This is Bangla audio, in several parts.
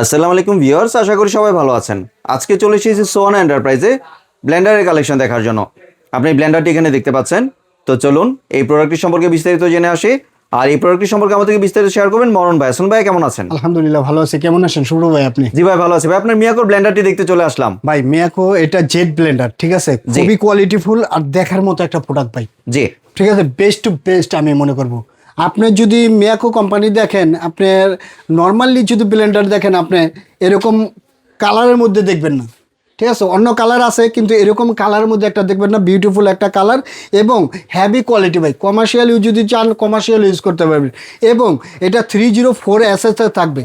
আসসালামু আলাইকুম ভিউয়ার্স, আশা করি সবাই ভালো আছেন। আজকে চলে এসেছি সোহানা এন্টারপ্রাইজে ব্লেন্ডারের কালেকশন দেখার জন্য। আপনি ব্লেন্ডারটি এখানে দেখতে পাচ্ছেন। তো চলুন এই প্রোডাক্টটি সম্পর্কে বিস্তারিত জেনে আসি। আর এই প্রোডাক্টটি সম্পর্কে আমাদেরকে বিস্তারিত শেয়ার করবেন মরণ ভাই। আসুন ভাই, কেমন আছেন? আলহামদুলিল্লাহ ভালো আছি। কেমন আছেন শুভ্র ভাই আপনি? জি ভাই, ভালো আছি ভাই। আপনার মিয়াকোর ব্লেন্ডারটি দেখতে চলে আসলাম ভাই মিয়াকো এটা জেড ব্লেন্ডার, ঠিক আছে, খুবই কোয়ালিটিফুল আর দেখার মতো একটা প্রোডাক্ট ভাই। জি, ঠিক আছে, বেস্ট টু বেস্ট আমি মনে করব। আপনি যদি মিয়াকো কোম্পানি দেখেন, আপনার নর্মালি যদি ব্লেন্ডার দেখেন, আপনি এরকম কালারের মধ্যে দেখবেন না, ঠিক আছে। অন্য কালার আছে কিন্তু এরকম কালারের মধ্যে একটা দেখবেন না, বিউটিফুল একটা কালার এবং হ্যাভি কোয়ালিটি ভাই। কমার্শিয়াল ইউজ যদি চান কমার্শিয়াল ইউজ করতে পারবেন এবং এটা 304 এসএস থাকবে।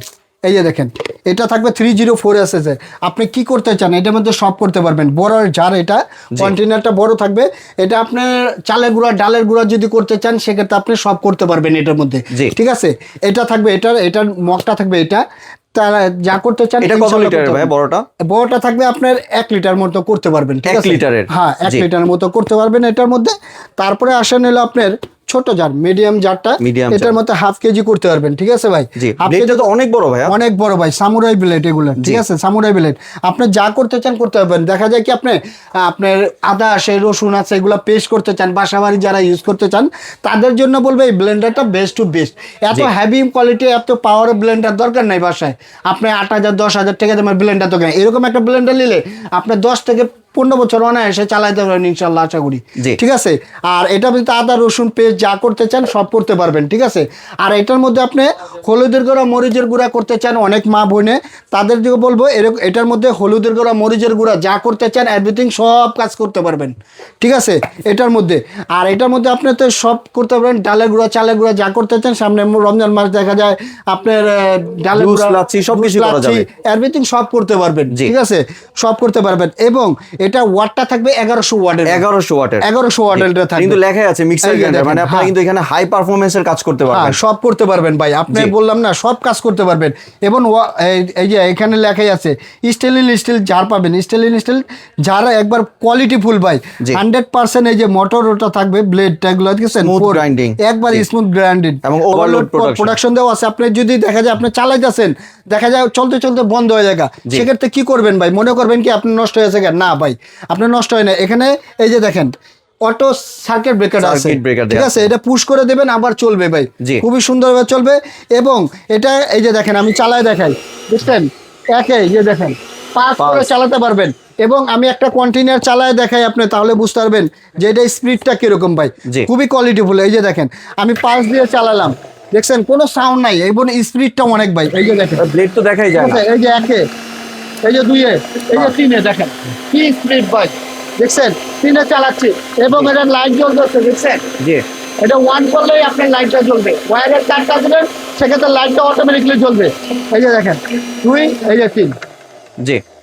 এই যে দেখেন, এটা থাকবে 304 এসএস। আপনি কি করতে চান এটার মধ্যে সব করতে পারবেন। বড় জার, এটা কন্টেনারটা বড় থাকবে। এটা আপনার চালের গুঁড়া ডালের গুঁড়া যদি করতে চান সেক্ষেত্রে আপনি সব করতে পারবেন এটার মধ্যে, ঠিক আছে। এটা থাকবে, এটার মগটা থাকবে, এটা তারা যা করতে চান। এটা কত লিটারের ভাই? বড়টা থাকবে আপনার 1 লিটার মতো করতে পারবেন, ঠিক আছে। 1 লিটারের? হ্যাঁ, 1 লিটারের মতো করতে পারবেন এটার মধ্যে। তারপরে আসেন হলো আপনার ছোট জার, মিডিয়াম জারটা, এটার মধ্যে হাফ কেজি করতে পারবেন, ঠিক আছে ভাই। ব্লেডটা তো অনেক বড় ভাই, অনেক বড় ভাই, সামুরাই ব্লেড এগুলো, ঠিক আছে, সামুরাই ব্লেড। আপনি যা করতে চান করতে পারবেন। দেখা যায় কি আপনার আদা আছে, রসুন আছে, এগুলো পেস্ট করতে চান, বাসা বাড়ি যারা ইউজ করতে চান তাদের জন্য বলবো এই ব্লেন্ডারটা বেস্ট টু বেস্ট। এত হেভি কোয়ালিটি, এত পাওয়ার ব্লেন্ডার দরকার নাই বাসায়। আপনি 8,000 10,000 টাকা দামের ব্লেন্ডার দরকার। এরকম একটা ব্লেন্ডার নিলে আপনার 10 থেকে 15 বছর অনায়াসে চালাইতে পারবেন ইনশাল্লাহ, আশা করি, ঠিক আছে। আর এটা ভিতরে আদা রসুন পেস্ট যা করতে চান সব করতে পারবেন, ঠিক আছে। আর এটার মধ্যে আপনি হলুদের গুঁড়া মরিচের গুঁড়া করতে চান, অনেক মা বোনে তাদের দিকে বলবো এটার মধ্যে হলুদের গুঁড়া মরিচের গুঁড়া যা করতে চান এভরিথিং সব কাজ করতে পারবেন, ঠিক আছে এটার মধ্যে। আর এটার মধ্যে আপনি তো সব করতে পারবেন, ডালের গুঁড়া চালের গুঁড়া যা করতে চান। সামনে রমজান মাস, দেখা যায় আপনার ডালের গুঁড়া সবকিছু করা যাবে, এভরিথিং সব করতে পারবেন, ঠিক আছে, সব করতে পারবেন। এবং এটা ওয়াটটা থাকবে 1100 ওয়াটের। 1100 ওয়াটের থাকবে, কিন্তু লেখাই আছে মিক্সার গ্রাইন্ডার, মানে আপনি কিন্তু এখানে হাই পারফরম্যান্সের কাজ করতে পারবেন, সব করতে পারবেন ভাই। আপনি বললাম না, সব কাজ করতে পারবেন। এবং এই যে এখানে লেখাই আছে স্টেনলেস স্টিল জার পাবেন। স্টেনলেস স্টিল জার একবার কোয়ালিটি ফুল ভাই, 100%। এই যে মোটর ওটা থাকবে, ব্লেডটা গুলো দেখছেন, স্মুথ গ্রাইন্ডিং, একবার স্মুথ গ্রাইন্ডিং এবং ওভারলোড প্রোডাকশন দেওয়া আছে। আপনি যদি দেখা যায় আপনি চালাইতেছেন, দেখা যায় চলতে চলতে বন্ধ হয়ে যায়, সেক্ষেত্রে কি করবেন ভাই? মনে করবেন কি আপনি নষ্ট হয়েছে? না ভাই, আপনার নষ্ট হয় না। এখানে এই যে দেখেন অটো সার্কিট ব্রেকার আছে, ঠিক আছে। এটা পুশ করে দেবেন আবার চলবে ভাই, খুবই সুন্দরভাবে চলবে। এবং এটা এই যে দেখেন, আমি চালায় দেখাই, বুঝছেন, এই যে দেখেন পাস করে চালাতে পারবেন। এবং আমি একটা কন্টেইনার চালায় দেখাই আপনি, তাহলে বুঝতে পারবেন যে এটা স্পিডটা কিরকম ভাই, খুবই কোয়ালিটিফুল। এই যে দেখেন আমি পাস দিয়ে চালালাম, দেখছেন কোনো সাউন্ড নাই এবং স্পিডটা অনেক ভাই। এই যে দেখেন ব্লেড তো দেখাই যায়, এই যে 1, এই যে 2, এই যে 3, দেখেন কি স্পিড ভাই, দেখছেন 3 চালাচ্ছি এবং এটা লাইট জ্বলতেছে, দেখছেন। এটা 1 করলেই আপনার লাইটটা জ্বলবে। ওয়্যারের তারটা দিবেন, সেক্ষেত্রে লাইটটা অটোমেটিকলি জ্বলবে। এই যে দেখেন 2, এই যে 3,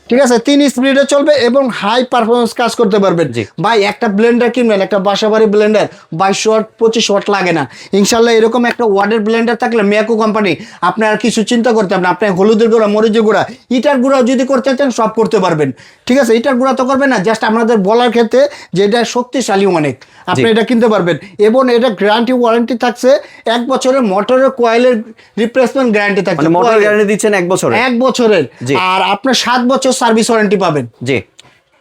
ঠিক আছে, 3 স্পিডে চলবে এবং হাই পারফরমেন্স কাজ করতে পারবেন ভাই। একটা ব্লেন্ডার কিনবেন, একটা বাসাবাড়ি ব্লেন্ডার 22 ওয়াট 25 ওয়াট লাগে না ইনশাল্লাহ। এরকম একটা ওয়াটের ব্লেন্ডার থাকলে মিয়াকো কোম্পানি, আপনার আর কিছু চিন্তা করতে হবে না। আপনি হলুদের গুঁড়া মরিচের গুঁড়া ইটার গুঁড়া যদি করতে চান সব করতে পারবেন, ঠিক আছে। ইটার গুঁড়া তো করবেন না, জাস্ট আপনাদের বলার ক্ষেত্রে যে এটা শক্তিশালী অনেক, আপনি এটা কিনতে পারবেন। এবং এটা গ্যারান্টি ওয়ারেন্টি থাকছে 1 বছরের, মোটরের কয়েলের রিপ্লেসমেন্ট গ্যারান্টি থাকছে। মোটর গ্যারান্টি দিচ্ছেন 1 বছরের, 1 বছরের। আর আপনার 7 বছর সার্ভিস ওয়ারেন্টি পাবেন,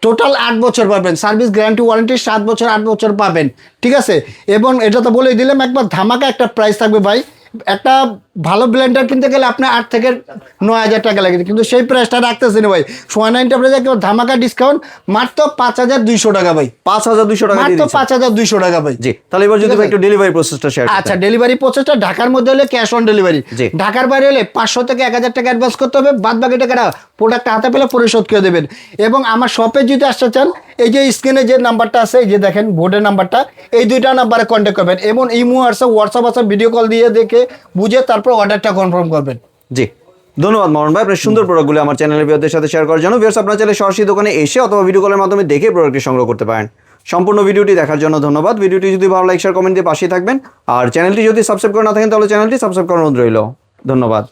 টোটাল 8 বছর পাবেন সার্ভিস গ্যারান্টি ওয়ারেন্টি, 7 বছর 8 বছর পাবেন, ঠিক আছে। এবং এটা তো বলেই দিলাম, একবার ধামাকা একটা প্রাইস থাকবে ভাই। একটা ভালো ব্লেন্ডার কিনতে গেলে আপনার 8 থেকে 9,000 টাকা লাগে, কিন্তু সেই প্রাইসটা রাখতেছে না ভাই। সোয়ানা এন্টারপ্রাইজে একবার ধামাকা ডিসকাউন্ট মাত্র 5,200 টাকা ভাই। 5,200 টাকা, মাত্র 5,200 টাকা ভাই। তাহলে এবার যদি ভাই একটু ডেলিভারি প্রসেসটা শেয়ার করেন। আচ্ছা, ডেলিভারি প্রসেসটা ঢাকার মধ্যে হলে ক্যাশ অন ডেলিভারি, ঢাকার বাইরে হলে 500 থেকে 1,000 টাকা অ্যাডভান্স করতে হবে, বাদ বাকি টাকাটা প্রোডাক্ট হাতে পেলে পরিশোধ করে দেবেন। এবং আমার শপে যদি আসতে চান, এই যে স্ক্রিনে যে নাম্বারটা আছে, এই যে দেখেন বোর্ডের নাম্বারটা, এই 2টা নাম্বারে কন্ট্যাক্ট করবেন। এবং ইমো আছে, হোয়াটসঅ্যাপ আছে, ভিডিও কল দিয়ে দেখে বুঝে তারপর অর্ডারটা কনফার্ম করবেন। ধন্যবাদ মরণ ভাই, আপনার সুন্দর প্রোডাক্টগুলো আমার চ্যানেলের ভিউয়ারদের সাথে শেয়ার করার জন্য। ভিউয়ার্স, আপনারা চাইলে সরাসরি দোকানে এসে অথবা ভিডিও কলের মাধ্যমে দেখে প্রোডাক্টটি সংগ্রহ করতে পারেন। সম্পূর্ণ ভিডিওটি দেখার জন্য ধন্যবাদ। ভিডিওটি যদি ভালো লাইক শেয়ার কমেন্ট দিয়ে পাশে থাকবেন। আর চ্যানেলটি যদি সাবস্ক্রাইব করে না থাকেন তাহলে চ্যানেলটি সাবস্ক্রাইব করার অনুরোধ রইল। ধন্যবাদ।